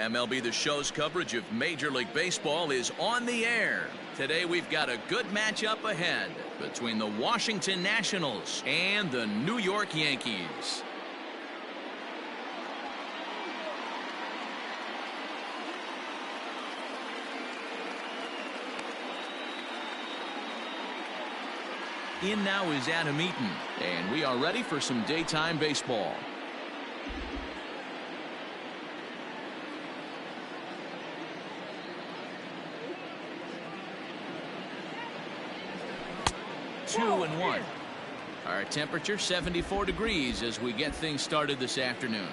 MLB The Show's coverage of Major League Baseball is on the air. Today we've got a good matchup ahead between the Washington Nationals and the New York Yankees. In now is Adam Eaton, and we are ready for some daytime baseball. Two and one. Our temperature 74 degrees as we get things started this afternoon.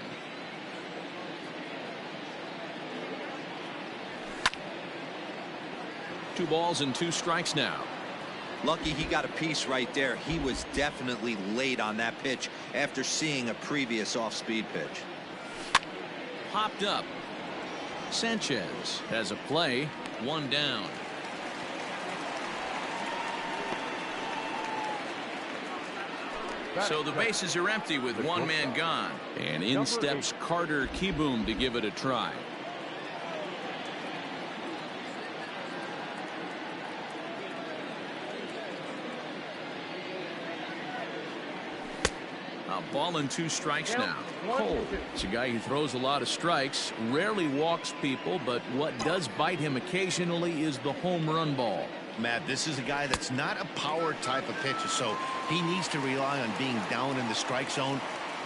Two balls and two strikes now. Lucky he got a piece right there. He was definitely late on that pitch after seeing a previous off-speed pitch. Popped up. Sanchez has a play. One down. So the bases are empty with one man gone. And in steps Carter Kieboom to give it a try. A ball and two strikes now. Cole, it's a guy who throws a lot of strikes, rarely walks people, but what does bite him occasionally is the home run ball. Matt, this is a guy that's not a power type of pitcher, so he needs to rely on being down in the strike zone.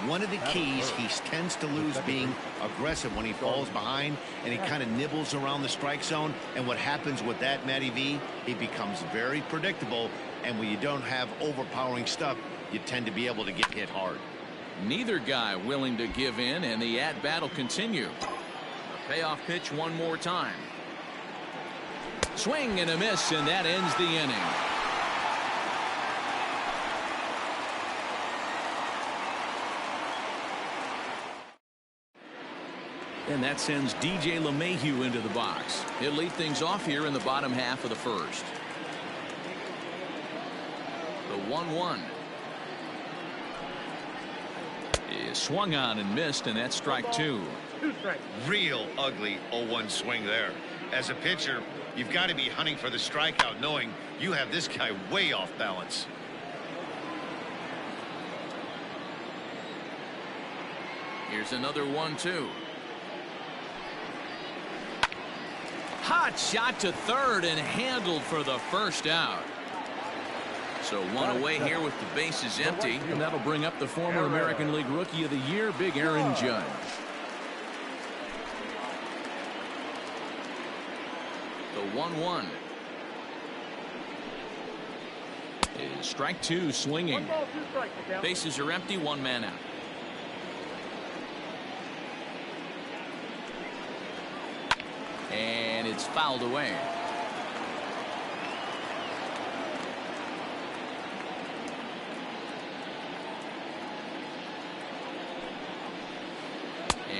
One of the keys, he tends to lose being aggressive when he falls behind, and he kind of nibbles around the strike zone. And what happens with that, Matty V, he becomes very predictable, and when you don't have overpowering stuff, you tend to be able to get hit hard. Neither guy willing to give in, and the at-bat will continue. A payoff pitch one more time. Swing and a miss, and that ends the inning. And that sends DJ LeMahieu into the box. He'll lead things off here in the bottom half of the first. The 1-1 is swung on and missed, and that's strike two. Real ugly 0-1 swing there. As a pitcher, you've got to be hunting for the strikeout, knowing you have this guy way off balance. Here's another 1-2. Hot shot to third and handled for the first out. So one away here with the bases empty, and that'll bring up the former American League Rookie of the Year, Big Aaron Judge. The 1-1 is strike two, swinging. Bases are empty, one man out. And it's fouled away.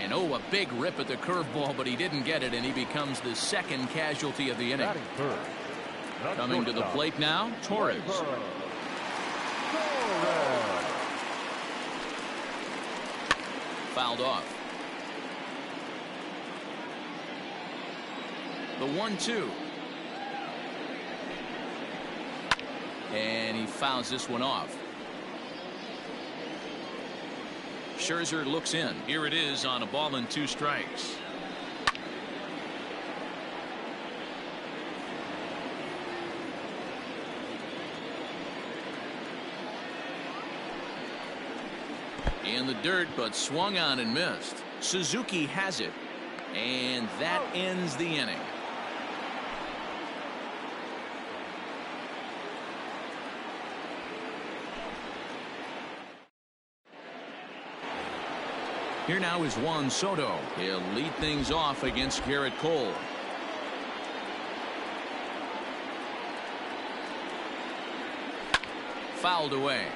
And oh, a big rip at the curveball, but he didn't get it, and he becomes the second casualty of the inning. Coming to the plate now, Torres. Fouled off. The 1-2. And he fouls this one off. Scherzer looks in. Here it is on a ball and two strikes. In the dirt, but swung on and missed. Suzuki has it. And that ends the inning. Here now is Juan Soto. He'll lead things off against Garrett Cole. Fouled away.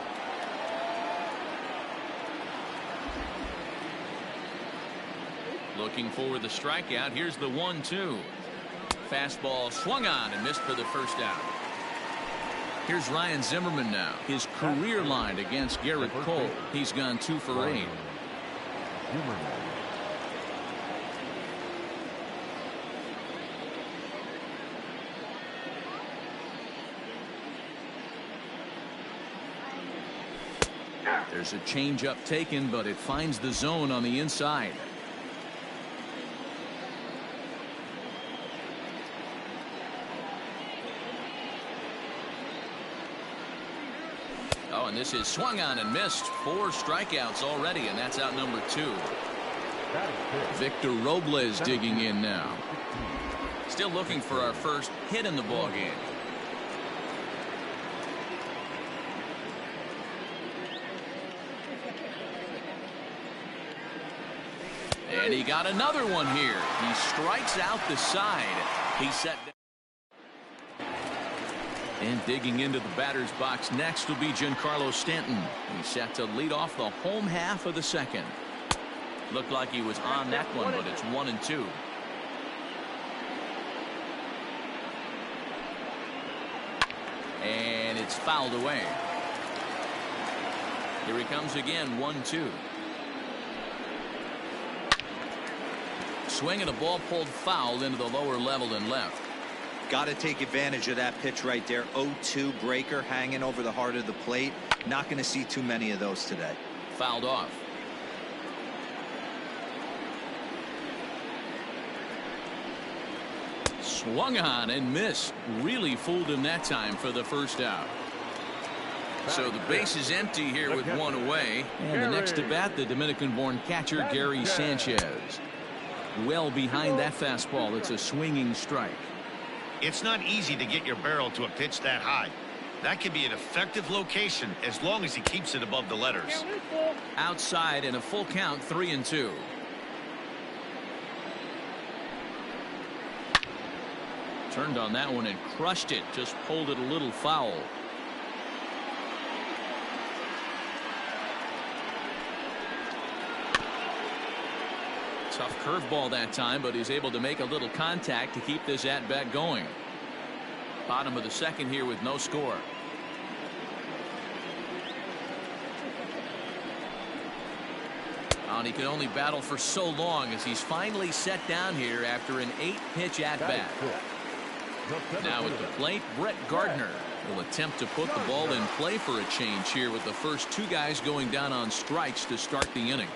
Looking for the strikeout. Here's the 1-2. Fastball swung on and missed for the first out. Here's Ryan Zimmerman now. His career line against Garrett Cole. He's gone 2 for 8. There's a changeup taken, but it finds the zone on the inside. Oh, and this is swung on and missed. 4 strikeouts already, and that's out number 2. Victor Robles digging in now. Still looking for our first hit in the ball game. And he got another one here. He strikes out the side. He set down. And digging into the batter's box next will be Giancarlo Stanton. He's set to lead off the home half of the second. Looked like he was on that one, but it's 1-2. And it's fouled away. Here he comes again, 1-2. Swing and a ball pulled foul into the lower level and left. Got to take advantage of that pitch right there. 0-2 breaker hanging over the heart of the plate. Not going to see too many of those today. Fouled off. Swung on and missed. Really fooled him that time for the first out. So the base is empty here with 1 away. And the next to bat, the Dominican-born catcher Gary Sanchez. Well behind that fastball. It's a swinging strike. It's not easy to get your barrel to a pitch that high. That could be an effective location as long as he keeps it above the letters. Outside in a full count, 3-2. Turned on that one and crushed it. Just pulled it a little foul. Tough curveball that time, but he's able to make a little contact to keep this at-bat going. Bottom of the second here with no score. And he can only battle for so long as he's finally set down here after an 8-pitch at-bat. Now at the plate, Brett Gardner will attempt to put the ball in play for a change here with the first 2 guys going down on strikes to start the inning.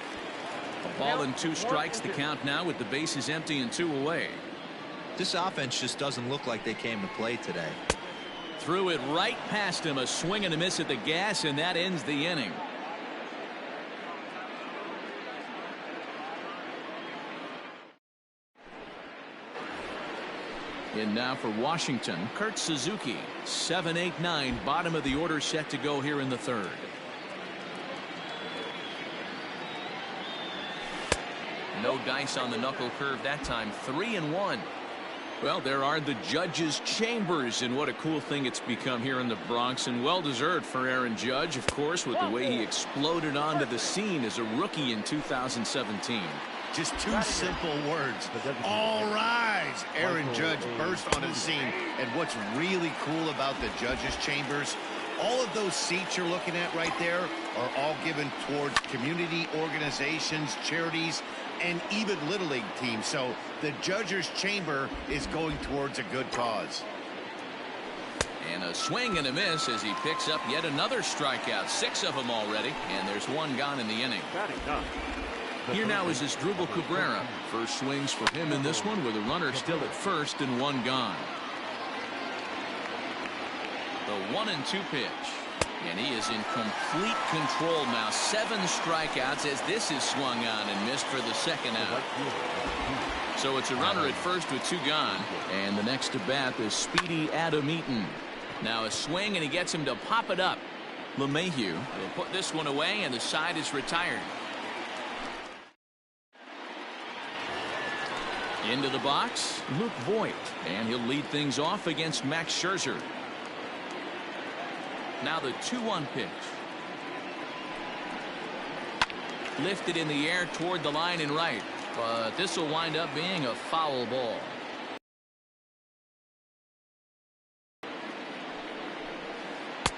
A ball and 2 strikes, the count now with the bases empty and 2 away. This offense just doesn't look like they came to play today. Threw it right past him, a swing and a miss at the gas, and that ends the inning. In now for Washington, Kurt Suzuki. 7, 8, 9, bottom of the order set to go here in the third. No dice on the knuckle curve that time. 3-1. Well, there are the judges' chambers, and what a cool thing it's become here in the Bronx, and well deserved for Aaron Judge, of course, with the way he exploded onto the scene as a rookie in 2017. Just 2 simple words. All rise. Aaron Judge burst onto the scene, and what's really cool about the judges' chambers, all of those seats you're looking at right there are all given towards community organizations, charities, and even Little League teams. So the judges' chamber is going towards a good cause. And a swing and a miss as he picks up yet another strikeout. 6 of them already, and there's 1 gone in the inning. Here now is Asdrubal Cabrera. First swings for him in this one with a runner still at first and 1 gone. The 1-2 pitch. And he is in complete control now. 7 strikeouts as this is swung on and missed for the second out. So it's a runner at first with 2 gone. And the next to bat is speedy Adam Eaton. Now a swing and he gets him to pop it up. LeMahieu will put this one away and the side is retired. Into the box, Luke Voigt. And he'll lead things off against Max Scherzer. Now the 2-1 pitch. Lifted in the air toward the line and right. But this will wind up being a foul ball.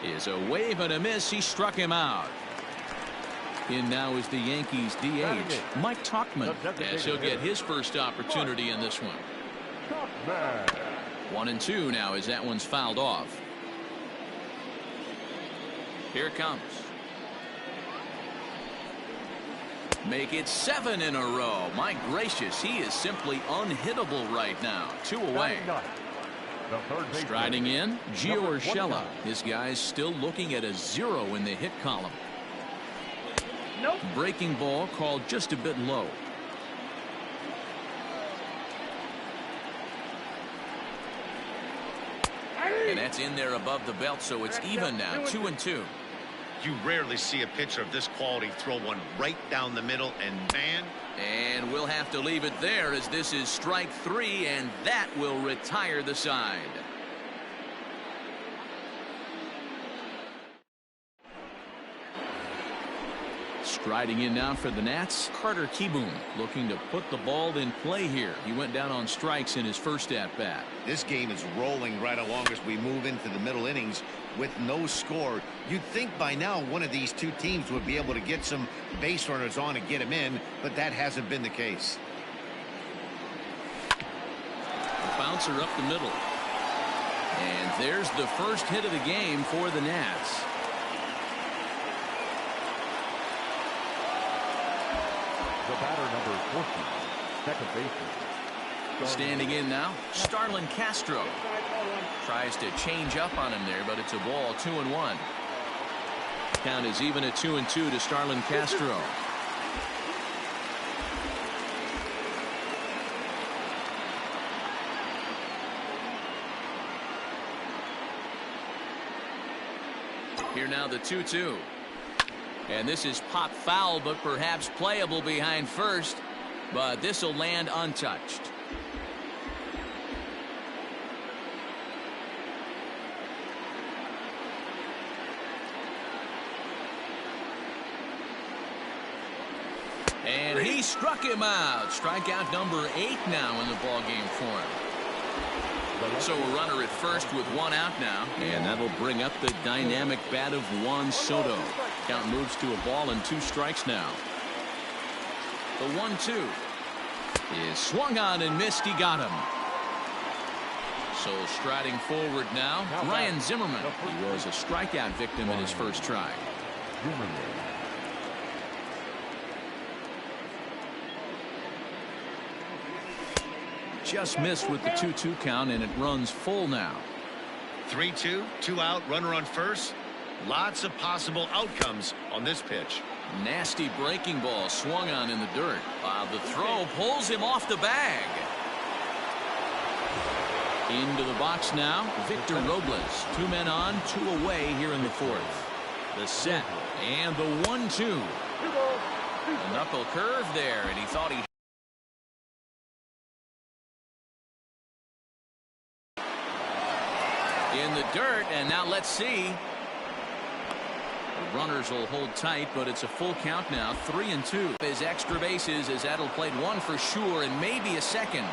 Is a wave and a miss. He struck him out. In now is the Yankees DH, Mike Tauchman, as he'll get his first opportunity in this one. 1-2 now as that one's fouled off. Here it comes. Make it 7 in a row. My gracious, he is simply unhittable right now. 2 away. Striding in, Gio Urshela. His guy's still looking at a 0 in the hit column. Breaking ball called just a bit low. And that's in there above the belt, so it's even now, 2-2. You rarely see a pitcher of this quality throw one right down the middle, and man. And we'll have to leave it there as this is strike 3, and that will retire the side. Striding in now for the Nats, Carter Kieboom, looking to put the ball in play here. He went down on strikes in his first at-bat. This game is rolling right along as we move into the middle innings with no score. You'd think by now one of these two teams would be able to get some base runners on and get them in, but that hasn't been the case. A bouncer up the middle. And there's the first hit of the game for the Nats. The batter, number 14, second baseman. Standing in now, Starlin Castro. Tries to change up on him there, but it's a ball, 2-1. Count is even at 2-2 to Starlin Castro. Here now the 2-2. And this is pop foul, but perhaps playable behind first. But this will land untouched. And he struck him out. Strikeout number 8 now in the ballgame for him. So a runner at first with 1 out now. And that'll bring up the dynamic bat of Juan Soto. Count moves to a ball and 2 strikes now. The 1-2 is swung on and missed. He got him. So striding forward now, Ryan Zimmerman. He was a strikeout victim in his first try. Just missed with the 2-2 count, and it runs full now. 3-2, 2 out, runner on first. Lots of possible outcomes on this pitch. Nasty breaking ball swung on in the dirt. The throw pulls him off the bag. Into the box now, Victor Robles. 2 men on, 2 away here in the 4th. The set and the 1-2. A knuckle curve there, and he thought he in the dirt, and now let's see. The runners will hold tight, but it's a full count now. 3-2. His extra bases as that'll played 1 for sure and maybe a second.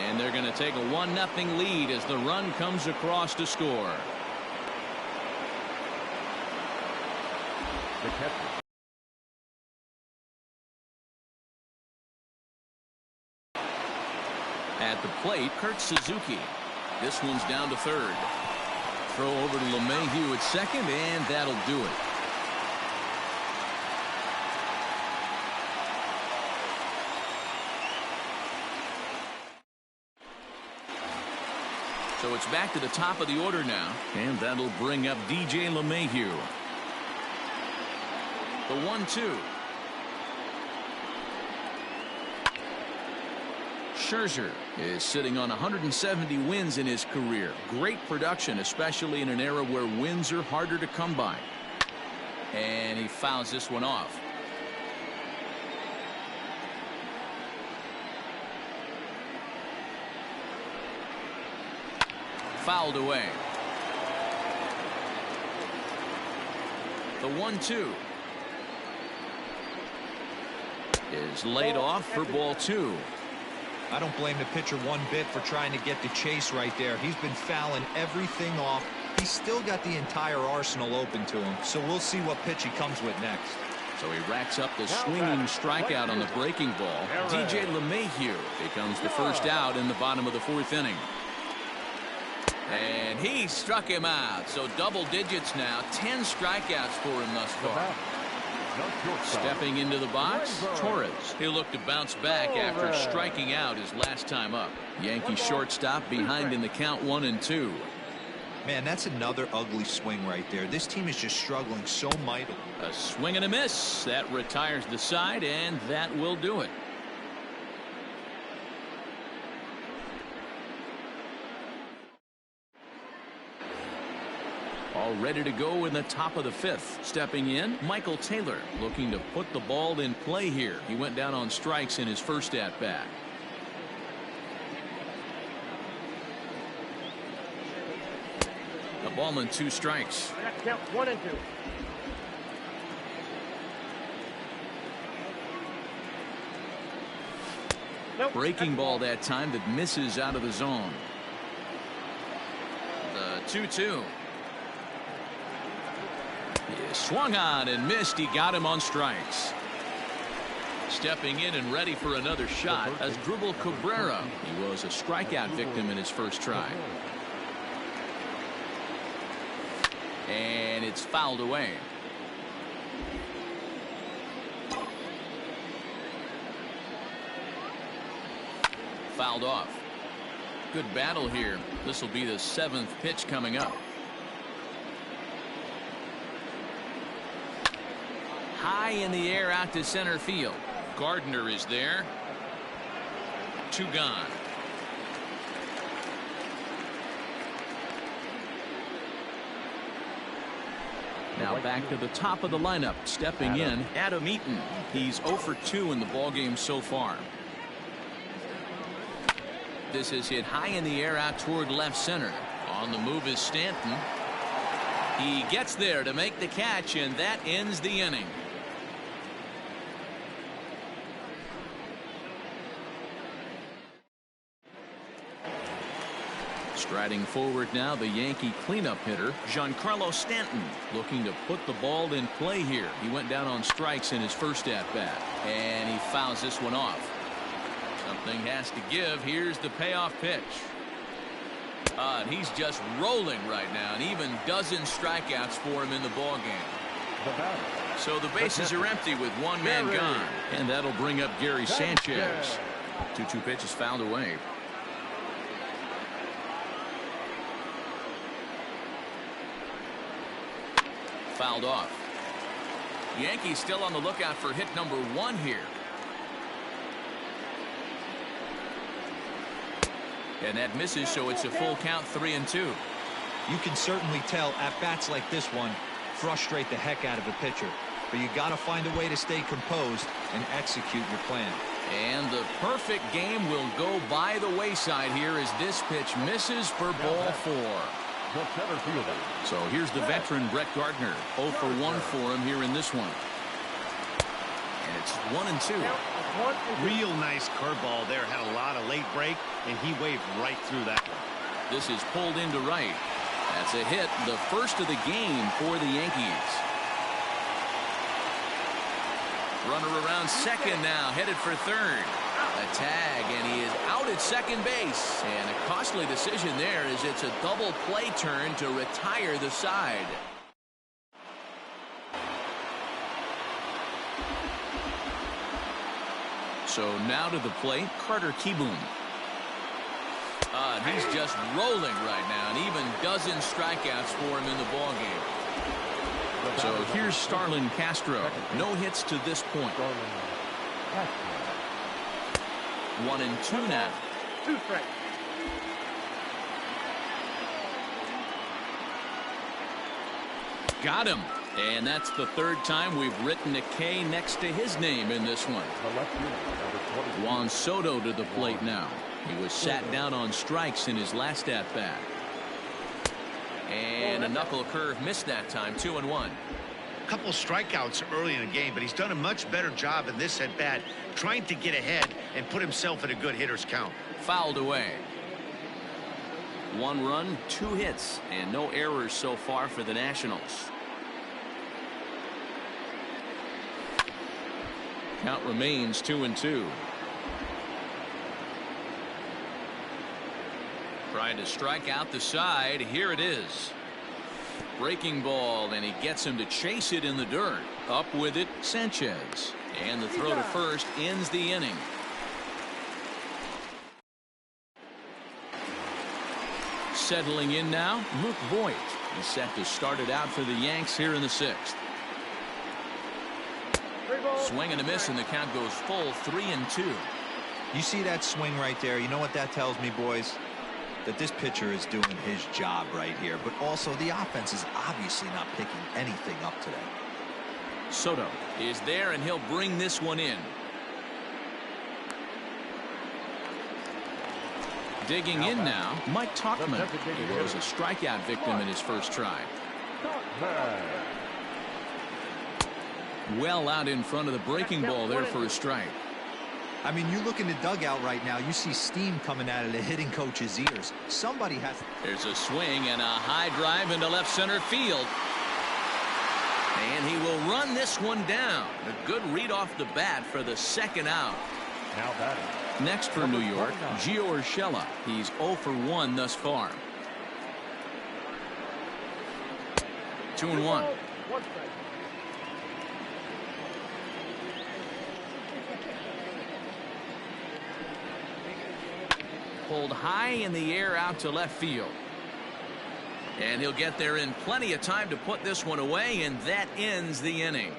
And they're going to take a 1-0 lead as the run comes across to score. The catcher. At the plate, Kurt Suzuki. This one's down to third. Throw over to LeMahieu at second, and that'll do it. So it's back to the top of the order now, and that'll bring up DJ LeMahieu. The 1-2. Scherzer is sitting on 170 wins in his career. Great production, especially in an era where wins are harder to come by. And he fouls this one off. Fouled away. The 1-2 is laid off for ball 2. I don't blame the pitcher one bit for trying to get the chase right there. He's been fouling everything off. He's still got the entire arsenal open to him, so we'll see what pitch he comes with next. So he racks up the swinging strikeout on the breaking ball. DJ LeMahieu becomes the first out in the bottom of the 4th inning. And he struck him out. So double digits now. 10 strikeouts for him thus far. Stepping into the box, Torres. He'll look to bounce back after striking out his last time up. Yankee shortstop behind in the count 1-2. Man, that's another ugly swing right there. This team is just struggling so mightily. A swing and a miss. That retires the side, and that will do it. All ready to go in the top of the 5th. Stepping in, Michael Taylor, looking to put the ball in play here. He went down on strikes in his first at-bat. A ball and 2 strikes. Count 1-2. Nope. Breaking ball that time that misses out of the zone. The 2-2. He swung on and missed. He got him on strikes. Stepping in and ready for another shot as Dribble Cabrera. He was a strikeout victim in his first try. And it's fouled away. Fouled off. Good battle here. This will be the 7th pitch coming up. High in the air out to center field. Gardner is there. 2 gone. Now back to the top of the lineup. Stepping in, Adam Eaton. He's 0 for 2 in the ballgame so far. This is hit high in the air out toward left center. On the move is Stanton. He gets there to make the catch, and that ends the inning. Striding forward now, the Yankee cleanup hitter, Giancarlo Stanton, looking to put the ball in play here. He went down on strikes in his first at-bat, and he fouls this one off. Something has to give. Here's the payoff pitch. And he's just rolling right now, and even dozen strikeouts for him in the ballgame. So the bases are empty with 1 man gone, and that'll bring up Gary Sanchez. 2-2 pitch is fouled away. Fouled off. Yankees still on the lookout for hit number 1 here. And that misses, so it's a full count, 3-2. You can certainly tell at bats like this one frustrate the heck out of a pitcher, but you got to find a way to stay composed and execute your plan. And the perfect game will go by the wayside here as this pitch misses for ball 4. So here's the veteran Brett Gardner. 0 for 1 for him here in this one. And it's 1-2. Real nice curveball there. Had a lot of late break, and he waved right through that one. This is pulled into right. That's a hit, the first of the game for the Yankees. Runner around second now, headed for third. A tag, and he is out at second base. And a costly decision there as it's a double play turn to retire the side. So now to the plate, Carter Kieboom. He's just rolling right now, and even dozen strikeouts for him in the ballgame. So here's Starlin Castro. No hits to this point. 1-2 now. 2 strikes. Got him. And that's the 3rd time we've written a K next to his name in this one. Juan Soto to the plate now. He was sat down on strikes in his last at-bat. And a knuckle curve missed that time. 2-1. A couple of strikeouts early in the game, but he's done a much better job in this at-bat trying to get ahead and put himself in a good hitter's count. Fouled away. 1 run, 2 hits, and no errors so far for the Nationals. Count remains 2-2. Trying to strike out the side. Here it is. Breaking ball, and he gets him to chase it in the dirt. Up with it, Sanchez. And the throw to first ends the inning. Settling in now, Luke Voigt. He's set to start it out for the Yanks here in the 6th. Swing and a miss, and the count goes full 3-2. You see that swing right there? You know what that tells me, boys? That this pitcher is doing his job right here, but also the offense is obviously not picking anything up today. Soto is there, and he'll bring this one in. Digging in now, Mike Tauchman. He was a strikeout victim in his first try. Well out in front of the breaking ball there for a strike. I mean, you look in the dugout right now, you see steam coming out of the hitting coach's ears. Somebody has... There's a swing and a high drive into left center field. And he will run this one down. A good read off the bat for the second out. Now batting. Next for New York, Gio Urshela. He's 0 for 1 thus far. 2-1. Pulled high in the air out to left field. And he'll get there in plenty of time to put this one away, and that ends the inning.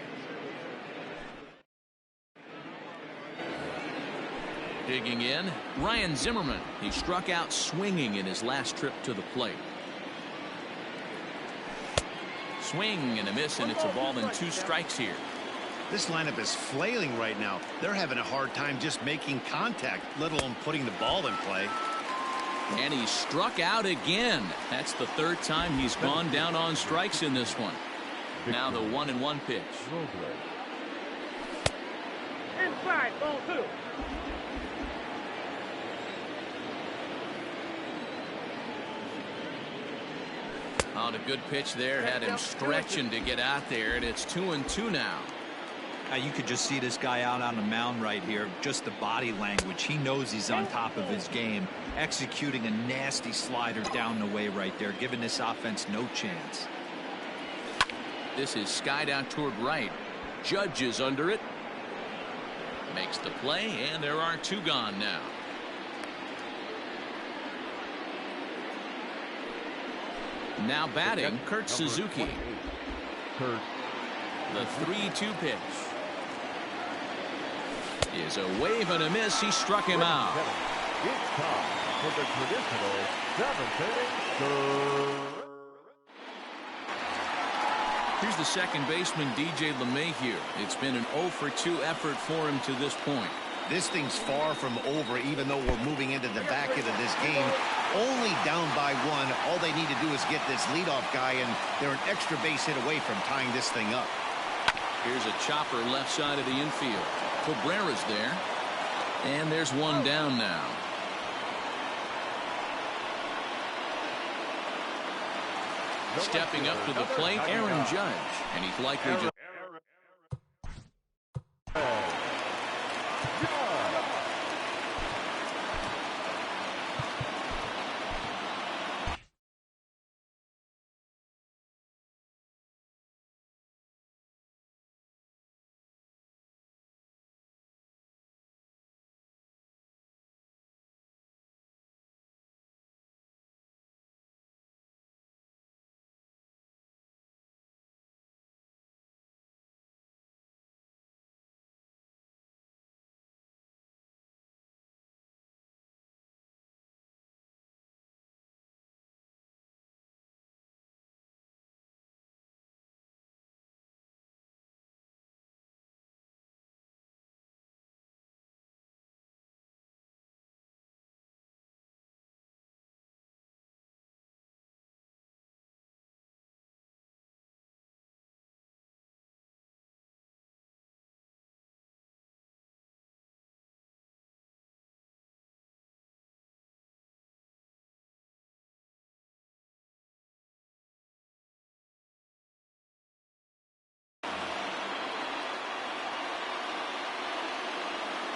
Digging in, Ryan Zimmerman. He struck out swinging in his last trip to the plate. Swing and a miss, and it's a ball and 2 strikes here. This lineup is flailing right now. They're having a hard time just making contact, let alone putting the ball in play. And he struck out again. That's the 3rd time he's gone down on strikes in this one. Now the 1-1 pitch. Inside, ball 2. On a good pitch there, had him stretching to get out there, and it's 2-2 now. You could just see this guy out on the mound right here. Just the body language. He knows he's on top of his game. Executing a nasty slider down the way right there, giving this offense no chance. This is skied out toward right. Judge is under it. Makes the play, and there are 2 gone now. Now batting, Kurt Suzuki. The 3-2 pitch is a wave and a miss. He struck him out. It's time for the traditional 7th inning. Here's the second baseman, DJ LeMahieu. It's been an 0 for 2 effort for him to this point. This thing's far from over, even though we're moving into the back end of this game. Only down by 1. All they need to do is get this leadoff guy, and they're an extra base hit away from tying this thing up. Here's a chopper left side of the infield. Cabrera's there. And there's 1 down now. Stepping up to the plate, Aaron Judge. And he's likely to...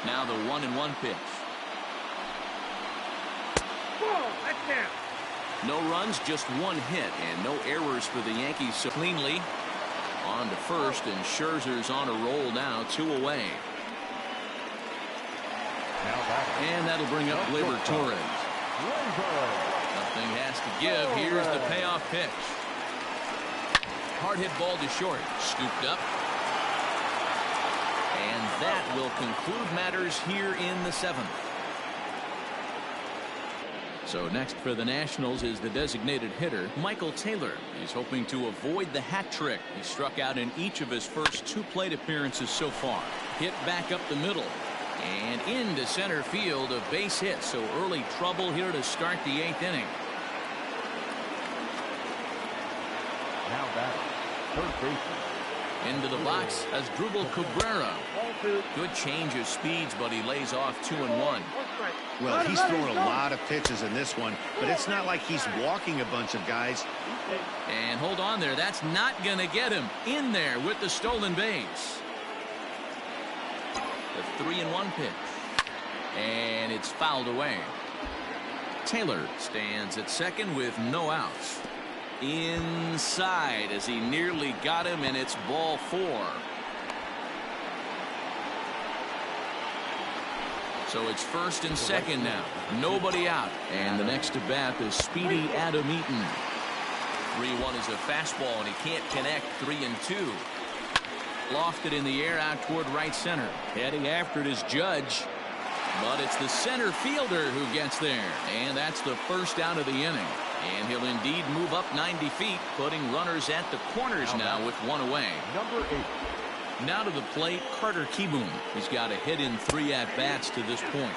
Now the 1-1 pitch. Ball, that's down. No runs, just 1 hit, and no errors for the Yankees. So cleanly On to first, and Scherzer's on a roll now, 2 away. And that'll bring up Gleyber Torres. Nothing has to give. Here's the payoff pitch. Hard hit ball to short. Scooped up. And that will conclude matters here in the 7th. So next for the Nationals is the designated hitter, Michael Taylor. He's hoping to avoid the hat trick. He struck out in each of his first 2 plate appearances so far. Hit back up the middle. And into center field, a base hit. So early trouble here to start the 8th inning. Now batting, third baseman. Into the box as Drupal Cabrera. Good change of speeds, but he lays off 2-1. Well, he's thrown a lot of pitches in this one, but it's not like he's walking a bunch of guys. And hold on there. That's not going to get him in there with the stolen base. The 3-1 pitch. And it's fouled away. Taylor stands at second with no outs. Inside as he nearly got him, and it's ball 4. So it's first and second now. Nobody out. And the next to bat is speedy Adam Eaton. 3-1 is a fastball, and he can't connect. 3-2. Lofted in the air out toward right center. Heading after it is Judge. But it's the center fielder who gets there. And that's the first out of the inning. And he'll indeed move up 90 feet, putting runners at the corners now with 1 away. Number 8. Now to the plate, Carter Kieboom. He's got a hit in 3 at-bats to this point.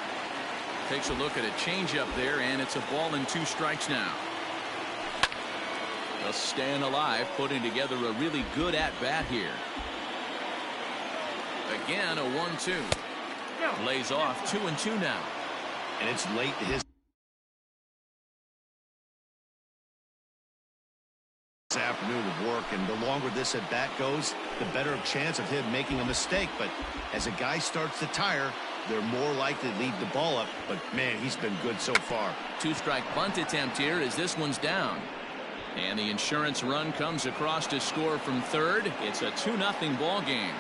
Takes a look at a changeup there, and it's a ball and 2 strikes now. Just staying alive, putting together a really good at-bat here. Again, a 1-2. Lays off 2-2 now. And it's late in his afternoon of work, and the longer this at bat goes, the better chance of him making a mistake. But as a guy starts to tire, they're more likely to leave the ball up. But man, he's been good so far. 2-strike bunt attempt here as this one's down. And the insurance run comes across to score from third. It's a 2-0 ball game.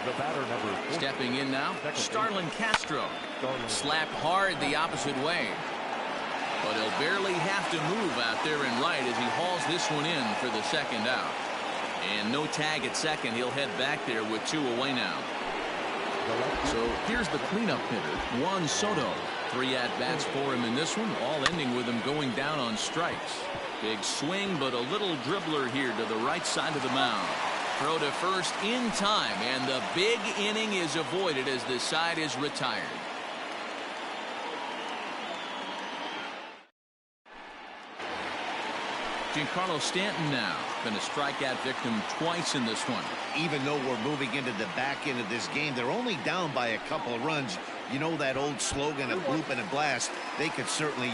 The batter, number 4. Stepping in now, Starlin Castro. Slapped hard the opposite way. But he'll barely have to move out there in right as he hauls this one in for the second out. And no tag at second. He'll head back there with 2 away now. So here's the cleanup hitter, Juan Soto. 3 at-bats for him in this one, all ending with him going down on strikes. Big swing, but a little dribbler here to the right side of the mound. Throw to first in time, and the big inning is avoided as the side is retired. Giancarlo Stanton now been a strikeout victim twice in this one. Even though we're moving into the back end of this game, they're only down by a couple of runs. You know that old slogan, a bloop and a blast. They could certainly.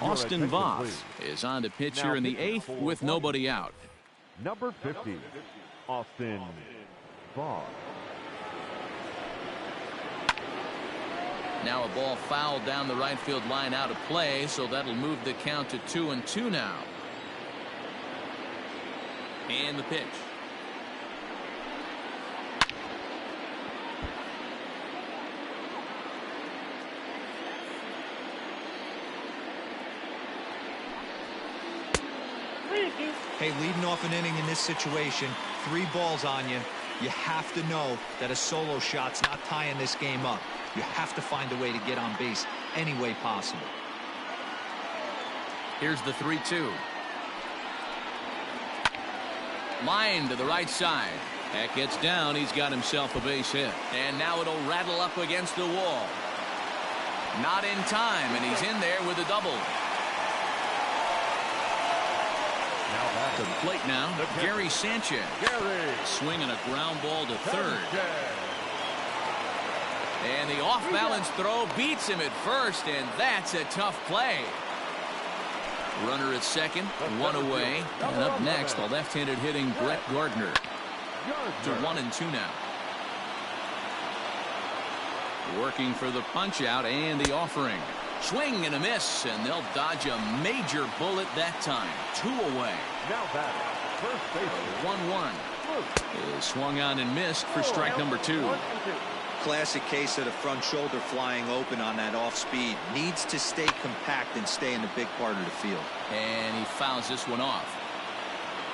Austin Voth is on to pitch here in the 8th with nobody out. Number 50, Austin Voth. Now a ball fouled down the right field line out of play, so that'll move the count to 2-2 now. And the pitch. Hey, leading off an inning in this situation, 3 balls on you. You have to know that a solo shot's not tying this game up. You have to find a way to get on base any way possible. Here's the 3-2. Line to the right side. That gets down. He's got himself a base hit. And now it'll rattle up against the wall. Not in time, and he's in there with a double. To the plate now, Gary Sanchez. Swinging a ground ball to third. And the off-balance throw beats him at first, and that's a tough play. Runner at second, one away. And up next, the left-handed hitting Brett Gardner. To 1-2 now. Working for the punch out and the offering. Swing and a miss, and they'll dodge a major bullet that time. 2 away. Now batting, first baseman. 1-1 is swung on and missed for strike number 2. Classic case of the front shoulder flying open on that off speed. Needs to stay compact and stay in the big part of the field. And he fouls this one off.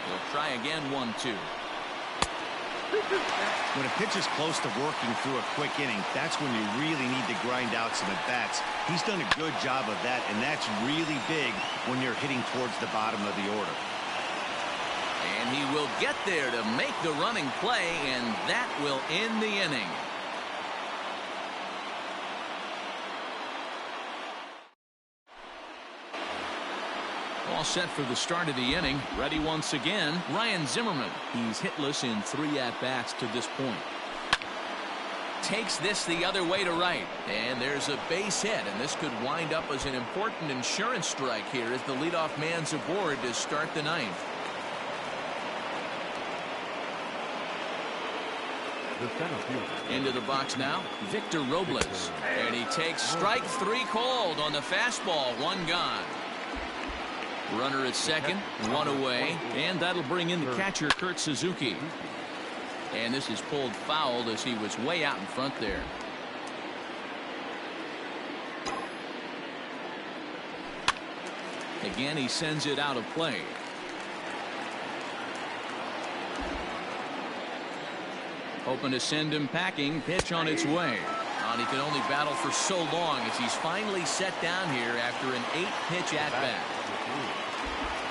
He'll try again. 1-2. When a pitcher's close to working through a quick inning, that's when you really need to grind out some at-bats. He's done a good job of that, and that's really big when you're hitting towards the bottom of the order. And he will get there to make the running play, and that will end the inning. All set for the start of the inning. Ready once again, Ryan Zimmerman. He's hitless in 3 at-bats to this point. Takes this the other way to right. And there's a base hit, and this could wind up as an important insurance strike here as the leadoff man's aboard to start the 9th. The center fielder. Into the box now, Victor Robles. And he takes strike 3 called on the fastball. 1 gone. Runner at second, 1 away, and that'll bring in the catcher, Kurt Suzuki. And this is pulled foul as he was way out in front there. Again, he sends it out of play. Hoping to send him packing. Pitch on its way. And he can only battle for so long as he's finally set down here after an 8-pitch at-bat.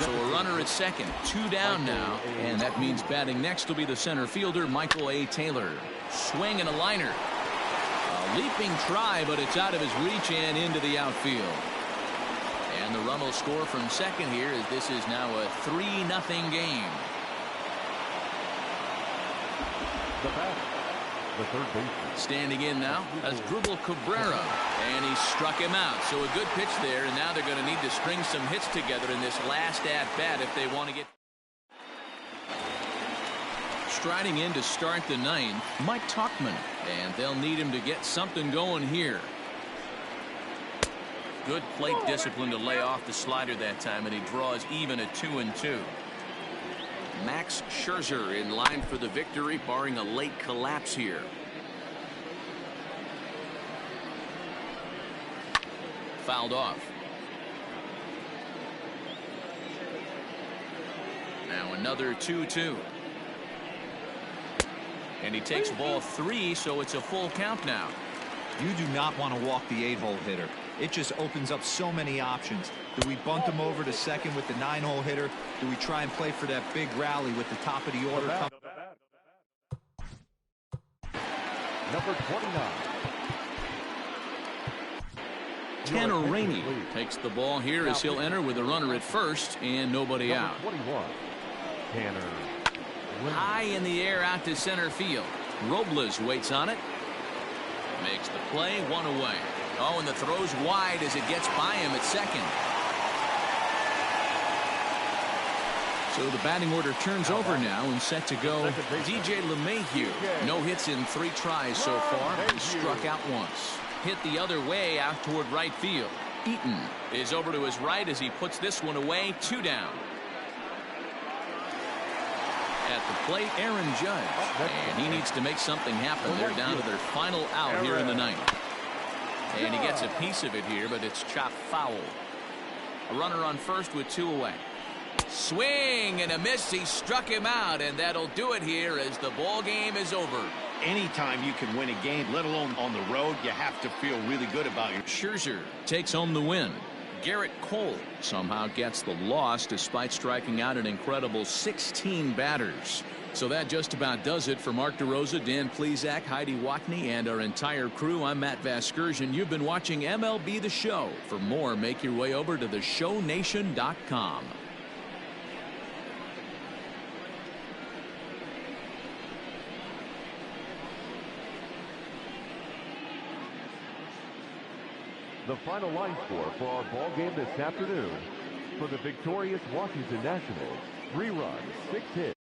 So a runner at second, 2 down now, and that means batting next will be the center fielder, Michael A. Taylor. Swing and a liner. A leaping try, but it's out of his reach and into the outfield. And the run will score from second here as this is now a 3-0 game. The batter, the third baseman. Standing in now as Dribble Cabrera, and he struck him out. So a good pitch there, and now they're going to need to string some hits together in this last at-bat if they want to get. Striding in to start the 9th, Mike Tauchman, and they'll need him to get something going here. Good plate discipline to lay off the slider that time, and he draws even at 2-2. Max Scherzer in line for the victory, barring a late collapse here. Fouled off. Now another 2-2. And he takes ball 3, so it's a full count now. You do not want to walk the 8-hole hitter. It just opens up so many options. Do we bunt him over to second with the 9-hole hitter? Do we try and play for that big rally with the top of the order? Number 29. Tanner Rainey takes the ball here as he'll enter with a runner at first and nobody out. 21. Tanner. High in the air out to center field. Robles waits on it. Makes the play, 1 away. Oh, and the throw's wide as it gets by him at second. So the batting order turns over now and set to go. DJ LeMahieu. No hits in 3 tries so far. He struck out once. Hit the other way out toward right field. Eaton is over to his right as he puts this one away. 2 down. At the plate, Aaron Judge. And he needs to make something happen. They're down to their final out here in the 9th. And he gets a piece of it here, but it's chopped foul. A runner on first with 2 away. Swing and a miss. He struck him out, and that'll do it here as the ball game is over. Anytime you can win a game, let alone on the road, you have to feel really good about it. Scherzer takes home the win. Garrett Cole somehow gets the loss despite striking out an incredible 16 batters. So that just about does it for Mark DeRosa, Dan Plesac, Heidi Watney, and our entire crew. I'm Matt Vasgersian. You've been watching MLB The Show. For more, make your way over to theshownation.com. The final line score for our ball game this afternoon. For the victorious Washington Nationals, 3 runs, 6 hits.